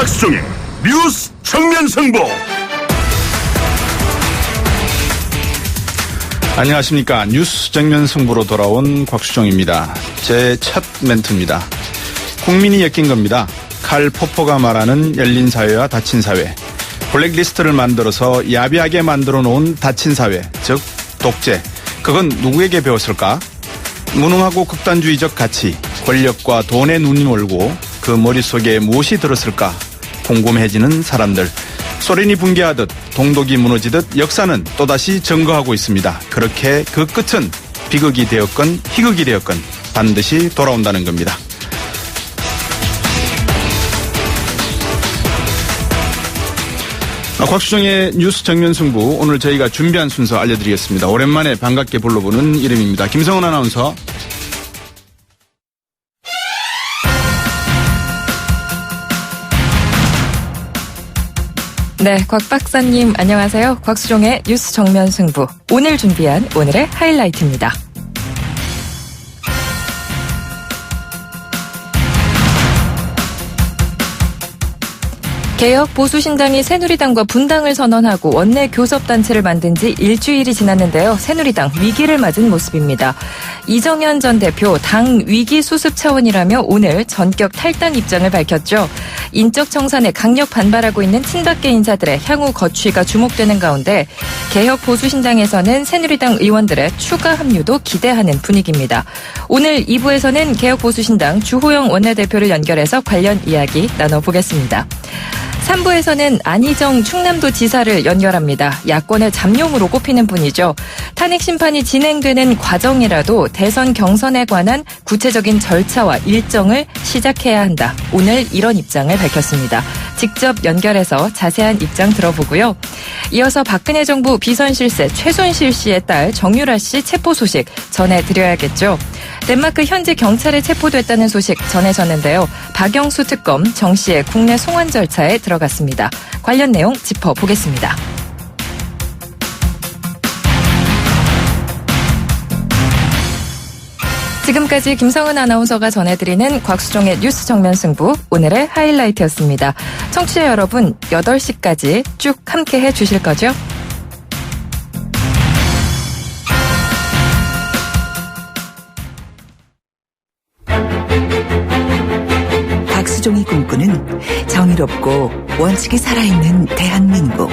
곽수종의 뉴스 정면 승부. 안녕하십니까. 뉴스 정면 승부로 돌아온 곽수종입니다. 제 첫 멘트입니다. 국민이 엮인 겁니다. 칼 포포가 말하는 열린 사회와 닫힌 사회. 블랙리스트를 만들어서 야비하게 만들어 놓은 닫힌 사회, 즉 독재. 그건 누구에게 배웠을까? 무능하고 극단주의적 가치, 권력과 돈에 눈이 멀고 그 머릿속에 무엇이 들었을까? 궁금해지는 사람들. 소련이 붕괴하듯 동독이 무너지듯 역사는 또다시 증거하고 있습니다. 그렇게 그 끝은 비극이 되었건 희극이 되었건 반드시 돌아온다는 겁니다. 곽수종의 뉴스 정면 승부, 오늘 저희가 준비한 순서 알려드리겠습니다. 오랜만에 반갑게 불러보는 이름입니다. 김성은 아나운서. 네, 곽 박사님 안녕하세요. 곽수종의 뉴스 정면 승부, 오늘 준비한 오늘의 하이라이트입니다. 개혁 보수신당이 새누리당과 분당을 선언하고 원내 교섭단체를 만든 지 일주일이 지났는데요. 새누리당 위기를 맞은 모습입니다. 이정현 전 대표 당 위기 수습 차원이라며 오늘 전격 탈당 입장을 밝혔죠. 인적 청산에 강력 반발하고 있는 친박계 인사들의 향후 거취가 주목되는 가운데 개혁 보수신당에서는 새누리당 의원들의 추가 합류도 기대하는 분위기입니다. 오늘 2부에서는 개혁 보수신당 주호영 원내대표를 연결해서 관련 이야기 나눠보겠습니다. 3부에서는 안희정 충남도 지사를 연결합니다. 야권의 잠룡으로 꼽히는 분이죠. 탄핵 심판이 진행되는 과정이라도 대선 경선에 관한 구체적인 절차와 일정을 시작해야 한다. 오늘 이런 입장을 밝혔습니다. 직접 연결해서 자세한 입장 들어보고요. 이어서 박근혜 정부 비선실세 최순실 씨의 딸 정유라 씨 체포 소식 전해드려야겠죠. 덴마크 현지 경찰에 체포됐다는 소식 전해졌는데요. 박영수 특검 정 씨의 국내 송환 절차에 들어갔습니다. 관련 내용 짚어보겠습니다. 지금까지 김성은 아나운서가 전해드리는 곽수종의 뉴스 정면 승부, 오늘의 하이라이트였습니다. 청취자 여러분, 8시까지 쭉 함께해 주실 거죠? 곽수종이 꿈꾸는 정의롭고 원칙이 살아있는 대한민국.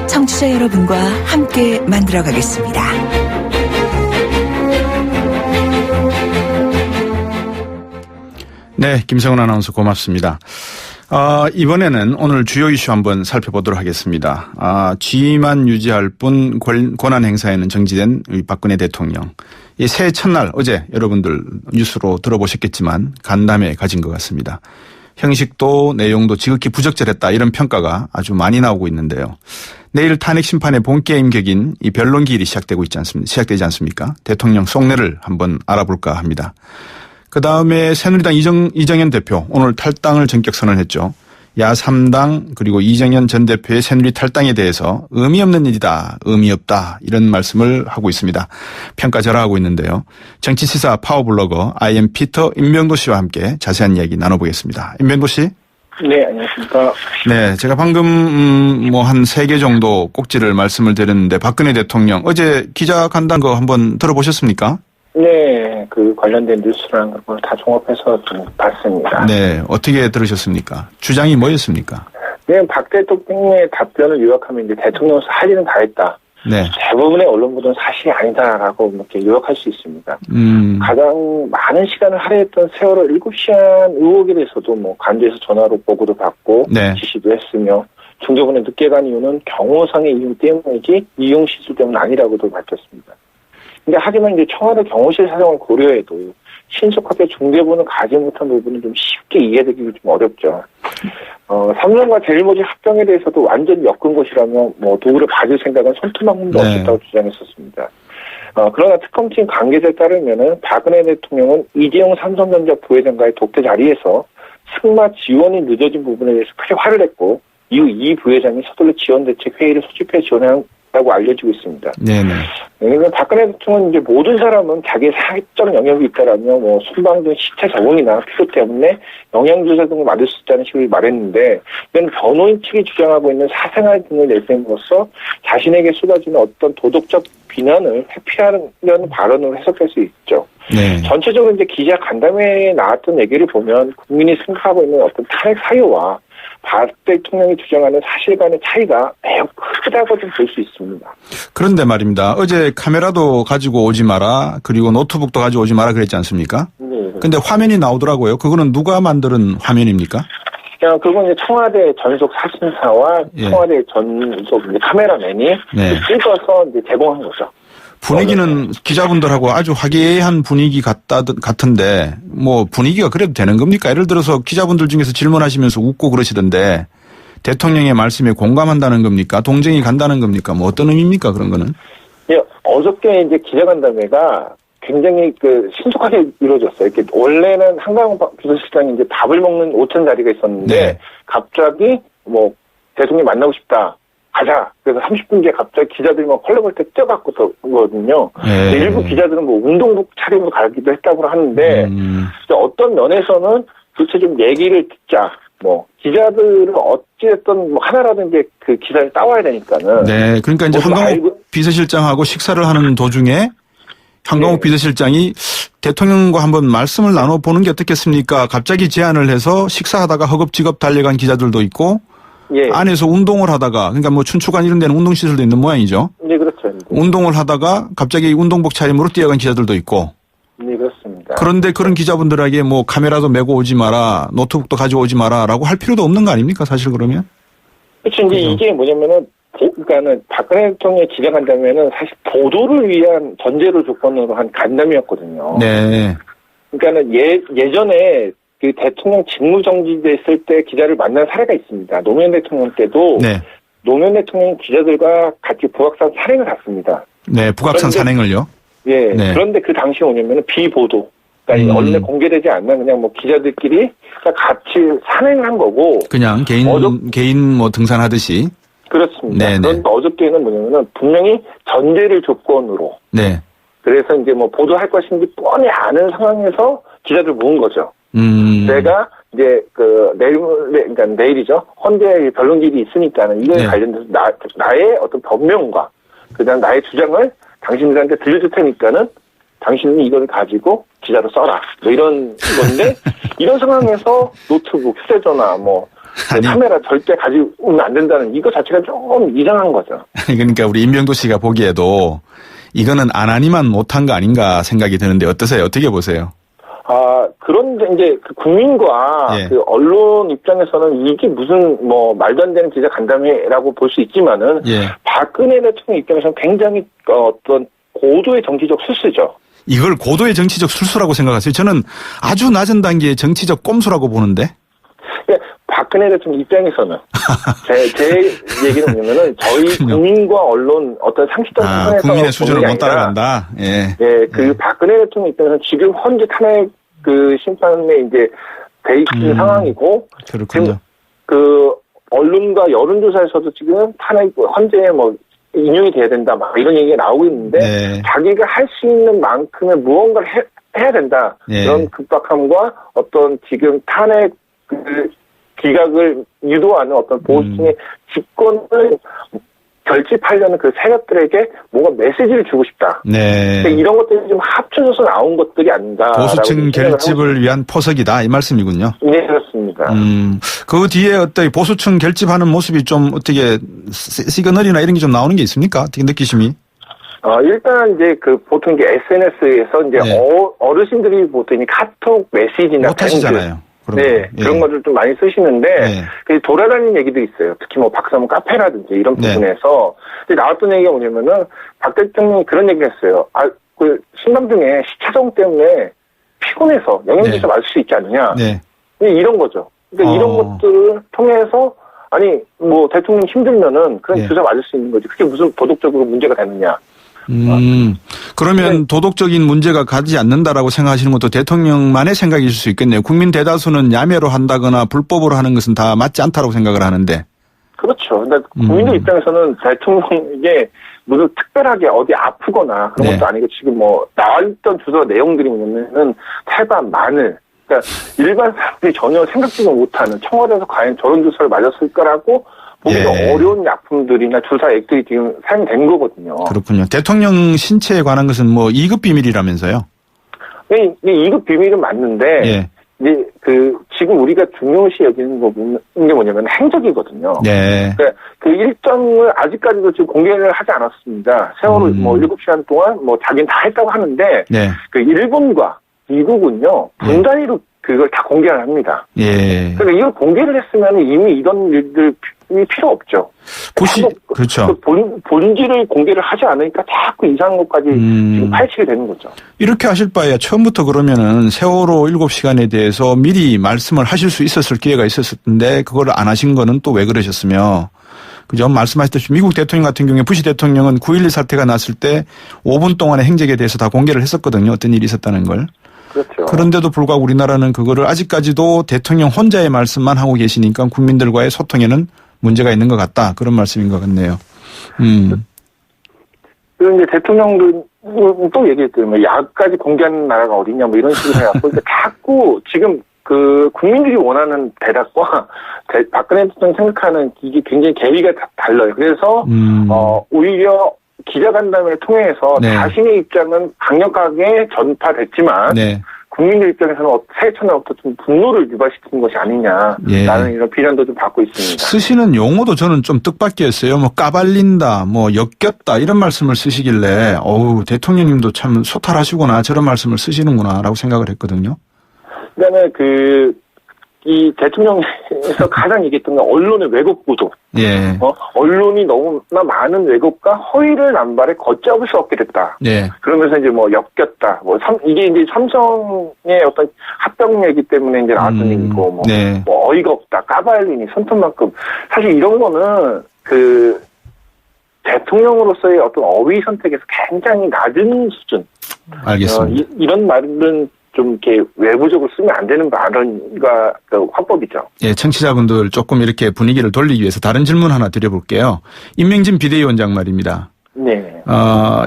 청취자 여러분과 함께 만들어가겠습니다. 네, 김성은 아나운서 고맙습니다. 이번에는 오늘 주요 이슈 한번 살펴보도록 하겠습니다. 지위만 유지할 뿐 권한 행사에는 정지된 박근혜 대통령. 이 새해 첫날 어제 여러분들 뉴스로 들어보셨겠지만 간담회 가진 것 같습니다. 형식도 내용도 지극히 부적절했다, 이런 평가가 아주 많이 나오고 있는데요. 내일 탄핵 심판의 본게임 격인 이 변론 기일이 시작되지 않습니까? 대통령 속내를 한번 알아볼까 합니다. 그 다음에 새누리당 이정현 대표 오늘 탈당을 전격 선언했죠. 야3당 그리고 이정현 전 대표의 새누리 탈당에 대해서 의미 없는 일이다, 의미 없다, 이런 말씀을 하고 있습니다. 평가절하하고 있는데요. 정치시사 파워블로거 IM 피터 임명도 씨와 함께 자세한 이야기 나눠보겠습니다. 임명도 씨. 네, 안녕하십니까. 네, 제가 방금 한 3개 정도 꼭지를 말씀을 드렸는데 박근혜 대통령 어제 기자간담회 거 한번 들어보셨습니까? 네, 그 관련된 뉴스랑 그걸 다 종합해서 좀 봤습니다. 네, 어떻게 들으셨습니까? 주장이 뭐였습니까? 네, 박 대통령의 답변을 요약하면 이제 대통령으로서 할 일은 다 했다. 네. 대부분의 언론 보도는 사실이 아니다라고 이렇게 요약할 수 있습니다. 가장 많은 시간을 할애했던 세월호 7시간 의혹에 대해서도 관저에서 전화로 보고도 받고 네. 지시도 했으며 중대본에 늦게 간 이유는 경호상의 이유 때문이지 이용 시술 때문은 아니라고도 밝혔습니다. 근데 하지만 이제 청와대 경호실 사정을 고려해도 신속하게 중대본을 가지 못한 부분은 좀 쉽게 이해되기 좀 어렵죠. 삼성과 제일모직 합병에 대해서도 완전히 엮은 것이라며 도구를 받을 생각은 손톱만큼도 없었다고 주장했었습니다. 그러나 특검팀 관계자에 따르면은 박근혜 대통령은 이재용 삼성전자 부회장과의 독대 자리에서 승마 지원이 늦어진 부분에 대해서 크게 화를 냈고 이후 이 부회장이 서둘러 지원대책 회의를 소집해 지원한 있다고 알려지고 있습니다. 네네. 그러니까 박근혜 대통령은 이제 모든 사람은 자기 사회적 영역이 있다라며 뭐 순방 등 시체 적응이나 필요 때문에 영양주사 등을 맞을 수 있다는 식으로 말했는데, 이건 변호인 측이 주장하고 있는 사생활 등을 내세움으로써 자신에게 쏟아지는 어떤 도덕적 비난을 회피하려는 발언으로 해석할 수 있죠. 네. 전체적으로 이제 기자 간담회에 나왔던 얘기를 보면 국민이 생각하고 있는 어떤 탄핵 사유와 박 대통령이 주장하는 사실과의 차이가 매우 크다고 좀 볼 수 있습니다. 그런데 말입니다. 어제 카메라도 가지고 오지 마라, 그리고 노트북도 가지고 오지 마라 그랬지 않습니까? 네. 근데 화면이 나오더라고요. 그거는 누가 만든 화면입니까? 그냥 그건 이제 청와대 전속 사진사와 예. 청와대 전속 이제 카메라맨이 네. 찍어서 이제 제공한 거죠. 분위기는 기자분들하고 아주 화기애애한 분위기 같은데, 뭐 분위기가 그래도 되는 겁니까? 예를 들어서 기자분들 중에서 질문하시면서 웃고 그러시던데, 대통령의 말씀에 공감한다는 겁니까? 동정이 간다는 겁니까? 뭐 어떤 의미입니까? 그런 거는? 예, 어저께 이제 기자간담회가 굉장히 신속하게 이루어졌어요. 이렇게 원래는 한강훈 비서실장이 이제 밥을 먹는 오천 자리가 있었는데, 네. 갑자기 뭐 대통령 만나고 싶다. 가자. 그래서 30분 뒤에 갑자기 기자들이 막 헐레벌떡 뛰어갖고 들어오거든요. 네. 일부 기자들은 뭐 운동복 차림으로 가기도 했다고 하는데, 어떤 면에서는 도대체 좀 얘기를 듣자. 뭐, 기자들은 어찌됐든 뭐 하나라도 이제 그 기사를 따와야 되니까는. 네. 그러니까 이제 한강욱 비서실장하고 식사를 하는 도중에 한강욱 네. 비서실장이 대통령과 한번 말씀을 나눠보는 게 어떻겠습니까? 갑자기 제안을 해서 식사하다가 허겁지겁 달려간 기자들도 있고, 예. 안에서 운동을 하다가, 그러니까 뭐 춘추관 이런 데는 운동시설도 있는 모양이죠. 네, 그렇죠. 운동을 하다가 갑자기 운동복 차림으로 뛰어간 기자들도 있고. 네, 그렇습니다. 그런데 그런 기자분들에게 뭐 카메라도 메고 오지 마라, 노트북도 가지고 오지 마라라고 할 필요도 없는 거 아닙니까? 사실 그러면? 그렇죠. 이제 이게 뭐냐면은, 그러니까는 박근혜 대통령의 기자간담회는 사실 보도를 위한 전제로 조건으로 한 간담회였거든요. 네. 그러니까는 예전에 그 대통령 직무정지됐을 때 기자를 만난 사례가 있습니다. 노무현 대통령 때도 네. 노무현 대통령 기자들과 같이 북악산 산행을 갔습니다. 네. 북악산 산행을요. 예. 네. 그런데 그 당시에 뭐냐면은 비보도. 그러니까 언론에 공개되지 않는 그냥 뭐 기자들끼리 같이 산행을 한 거고. 그냥 개인 뭐 등산하듯이. 그렇습니다. 네네. 그런데 어저께는 뭐냐면은 분명히 전제를 조건으로. 네. 그래서 이제 뭐 보도할 것인지 뻔히 아는 상황에서 기자들 모은 거죠. 내가 이제 그러니까 내일이죠. 헌재 변론길이 있으니까는 이거에 네. 관련돼서 나의 어떤 변명과 그다음 나의 주장을 당신들한테 들려줄 테니까는 당신은 이걸 가지고 기자로 써라. 뭐 이런 건데 이런 상황에서 노트북, 휴대전화, 뭐 아니. 카메라 절대 가지고 오면 안 된다는 이거 자체가 조금 이상한 거죠. 그러니까 우리 임병도 씨가 보기에도 이거는 안하니만 못한 거 아닌가 생각이 드는데 어떠세요? 어떻게 보세요? 그런데 이제 그 국민과 예. 그 언론 입장에서는 이게 무슨 뭐 말도 안 되는 기자 간담회라고 볼 수 있지만은 예. 박근혜 대통령 입장에서는 굉장히 어떤 고도의 정치적 술수죠. 이걸 고도의 정치적 술수라고 생각하세요? 저는 아주 낮은 단계의 정치적 꼼수라고 보는데. 박근혜 대통령 입장에서는 제 얘기는 뭐냐면은 저희 그렇군요. 국민과 언론 어떤 상식적 수준에서 국민의 수준을 보는 게 못 아니라 따라간다. 예. 예, 그 박근혜 대통령 입장에서는 지금 현재 탄핵 그 심판에 이제 돼 있는 상황이고 그렇군요. 지금 그 언론과 여론조사에서도 지금 탄핵 헌재에 뭐 인용이 돼야 된다 막 이런 얘기가 나오고 있는데 네. 자기가 할 수 있는 만큼의 무언가를 해야 된다. 네. 그런 급박함과 어떤 지금 탄핵 그 기각을 유도하는 어떤 보수층의 집권을 결집하려는 그 세력들에게 뭔가 메시지를 주고 싶다. 네. 근데 이런 것들이 좀 합쳐져서 나온 것들이 아닌가. 보수층 결집을 위한 포석이다 이 말씀이군요. 네, 그렇습니다. 그 뒤에 어떤 보수층 결집하는 모습이 좀 어떻게 시그널이나 이런 게 좀 나오는 게 있습니까? 어떻게 느끼심이? 일단 이제 그 보통 이제 SNS에서 이제 네. 어르신들이 보통 이 카톡 메시지나 못 하시잖아요. 네, 예. 그런 것들 좀 많이 쓰시는데, 네. 그 돌아다니는 얘기도 있어요. 특히 뭐 박사모 카페라든지 이런 네. 부분에서. 근데 나왔던 얘기가 뭐냐면은, 박 대통령이 그런 얘기를 했어요. 그 신방 중에 시차정 때문에 피곤해서 영양제를 네. 맞을 수 있지 않느냐. 네. 이런 거죠. 그러니까 이런 것들을 통해서, 아니, 뭐 대통령 힘들면은 그런 네. 주사 맞을 수 있는 거지. 그게 무슨 도덕적으로 문제가 되느냐. 그러면 네. 도덕적인 문제가 가지 않는다라고 생각하시는 것도 대통령만의 생각이실 수 있겠네요. 국민 대다수는 야매로 한다거나 불법으로 하는 것은 다 맞지 않다고 생각을 하는데. 그렇죠. 근데 국민들 입장에서는 대통령에게 무슨 특별하게 어디 아프거나 그런 네. 것도 아니고 지금 뭐 나와있던 주소 내용들이 뭐냐면은 태반, 마늘. 그러니까 일반 사람들이 전혀 생각지도 못하는 청와대에서 과연 저런 주사를 맞았을 거라고 보기도 예. 어려운 약품들이나 주사액들이 지금 사용된 거거든요. 그렇군요. 대통령 신체에 관한 것은 뭐 2급 비밀이라면서요? 이게 2급 비밀은 맞는데 예. 이제 지금 우리가 중요시 여기는 게 뭐냐면 행적이거든요. 네. 그러니까 그 일정을 아직까지도 지금 공개를 하지 않았습니다. 세월호 뭐 7시간 동안 뭐 자기는 다 했다고 하는데 네. 그 일본과 미국은요 분단위로 그걸 다 공개를 합니다. 예. 그러니까 이걸 공개를 했으면 이미 이런 일들이 필요 없죠. 그렇죠. 그 본질을 공개를 하지 않으니까 자꾸 이상한 것까지 지금 파헤치게 되는 거죠. 이렇게 하실 바에야 처음부터 그러면은 세월호 7시간에 대해서 미리 말씀을 하실 수 있었을 기회가 있었을 텐데 그걸 안 하신 거는 또 왜 그러셨으며 그죠? 말씀하셨듯이 미국 대통령 같은 경우에 부시 대통령은 9.11 사태가 났을 때 5분 동안의 행적에 대해서 다 공개를 했었거든요. 어떤 일이 있었다는 걸. 그렇죠. 그런데도 불구하고 우리나라는 그거를 아직까지도 대통령 혼자의 말씀만 하고 계시니까 국민들과의 소통에는 문제가 있는 것 같다. 그런 말씀인 것 같네요. 그리고 이제 대통령도 또 얘기했더니 뭐 약까지 공개하는 나라가 어디냐 뭐 이런 식으로 해갖고 그러니까 자꾸 지금 그 국민들이 원하는 대답과 박근혜 대통령 생각하는 이게 굉장히 괴리가 달라요. 그래서 오히려 기자간담회를 통해서 네. 자신의 입장은 강력하게 전파됐지만 네. 국민들 입장에서는 세천에 어떤 분노를 유발시키는 것이 아니냐라는 예. 이런 비난도 좀 받고 있습니다. 쓰시는 용어도 저는 좀 뜻밖이었어요. 뭐 까발린다, 뭐 엮였다 이런 말씀을 쓰시길래 어우 대통령님도 참 소탈하시구나 저런 말씀을 쓰시는구나라고 생각을 했거든요. 그다음에 이 대통령에서 가장 얘기했던 건 언론의 왜곡 보도. 예. 언론이 너무나 많은 왜곡과 허위를 남발해 걷잡을 수 없게 됐다. 예. 그러면서 이제 뭐 엮였다. 이게 이제 삼성의 어떤 합병얘기 때문에 이제 나왔던 얘기고 네. 뭐 어이가 없다. 까발리니 손톱만큼. 사실 이런 거는 대통령으로서의 어떤 어휘 선택에서 굉장히 낮은 수준. 알겠습니다. 이런 말은 좀 이렇게 외부적으로 쓰면 안 되는 발언과 화법이죠. 예, 청취자분들 조금 이렇게 분위기를 돌리기 위해서 다른 질문 하나 드려볼게요. 임명진 비대위원장 말입니다. 네.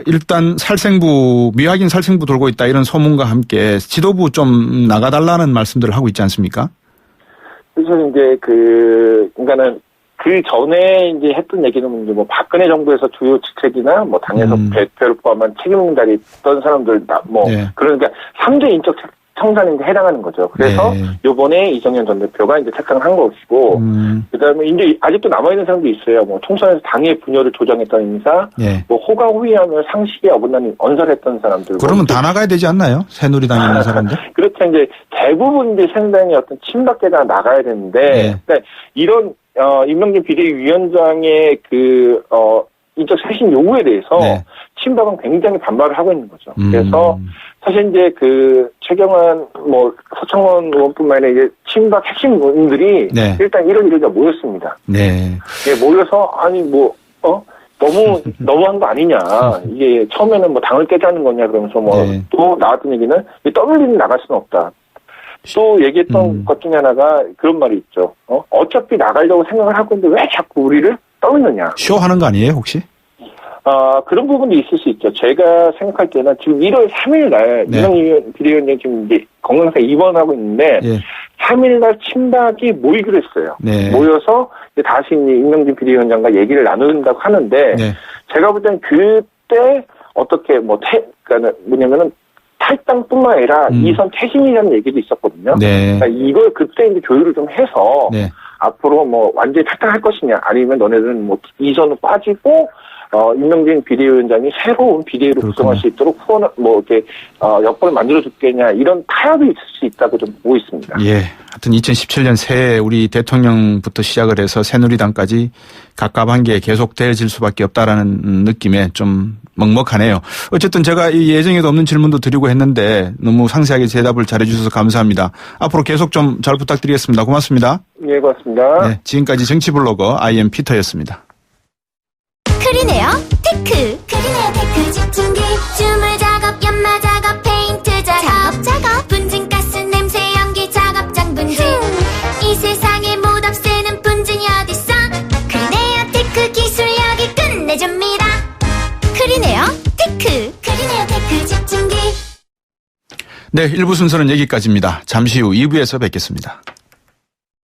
일단 미확인 살생부 돌고 있다 이런 소문과 함께 지도부 좀 나가달라는 말씀들을 하고 있지 않습니까? 그래서 이제 그러니까는 그 전에 이제 했던 얘기는 이제 뭐 박근혜 정부에서 주요 직책이나 뭐 당에서 대표를 포함한 책임 있는 자리에 있던 사람들 네. 그러니까 3대 인적 청산에 해당하는 거죠. 그래서 네. 요번에 이정현 전 대표가 이제 착각을 한 것이고 그다음에 이제 아직도 남아 있는 사람도 있어요. 뭐 총선에서 당의 분열을 조장했던 인사, 네. 뭐 호가 후위하며 상식에 어긋나는 언설했던 사람들. 그러면 다 나가야 되지 않나요? 새누리당에 있는 사람들? 그렇죠. 이제 대부분 이제 새누리당의 어떤 친박계가 나가야 되는데 네. 그러니까 이런 임명진 비대위원장의 인적 쇄신 요구에 대해서 네. 친박은 굉장히 반발을 하고 있는 거죠. 그래서 사실 이제 최경환 서청원 의원뿐만 아니라 이제 친박 핵심 분들이 네. 일단 1월 1일에 모였습니다. 네. 예, 모여서 너무한 거 아니냐. 이게 처음에는 당을 깨자는 거냐 그러면서 네. 또 나왔던 얘기는 떠밀리는 나갈 수는 없다. 또 얘기했던 것 중에 하나가 그런 말이 있죠. 어차피 나가려고 생각을 하고 있는데 왜 자꾸 우리를 떠밀느냐. 쇼하는 거 아니에요 혹시? 그런 부분도 있을 수 있죠. 제가 생각할 때는 지금 1월 3일 날 네. 이명희 비대위원장이 지금 이제 건강상 입원하고 있는데 예. 3일 날 친박이 모이기로 했어요. 네. 모여서 이제 다시 이제 임명진 비대위원장과 얘기를 나눈다고 하는데 네. 제가 볼 때는 그때 어떻게 그러니까 뭐냐면은 탈당뿐만 아니라 이선 퇴진이라는 얘기도 있었거든요. 네. 그러니까 이걸 그때 이제 조율을 좀 해서 네. 앞으로 완전히 탈당할 것이냐 아니면 너네들은 이선으로 빠지고 임명진 비대위원장이 새로운 비대위로 구성할 수 있도록 후원을 여건을 만들어 줄겠냐 이런 타협이 있을 수 있다고 좀 보고 있습니다. 예. 하여튼 2017년 새해 우리 대통령부터 시작을 해서 새누리당까지 갑갑한 게 계속될 수밖에 없다라는 느낌에 좀 먹먹하네요. 어쨌든 제가 이 예정에도 없는 질문도 드리고 했는데 너무 상세하게 대답을 잘해 주셔서 감사합니다. 앞으로 계속 좀 잘 부탁드리겠습니다. 고맙습니다. 예, 고맙습니다. 네, 지금까지 정치블로거 IM 피터였습니다. 크리네어 테크 집중기 주물 작업 연마 작업 페인트 작업 분진가스 냄새 연기 작업장 분진 이 세상에 못 없애는 분진이 어딨어 크리네어 네, 1부 순서는 여기까지입니다. 잠시 후 2부에서 뵙겠습니다.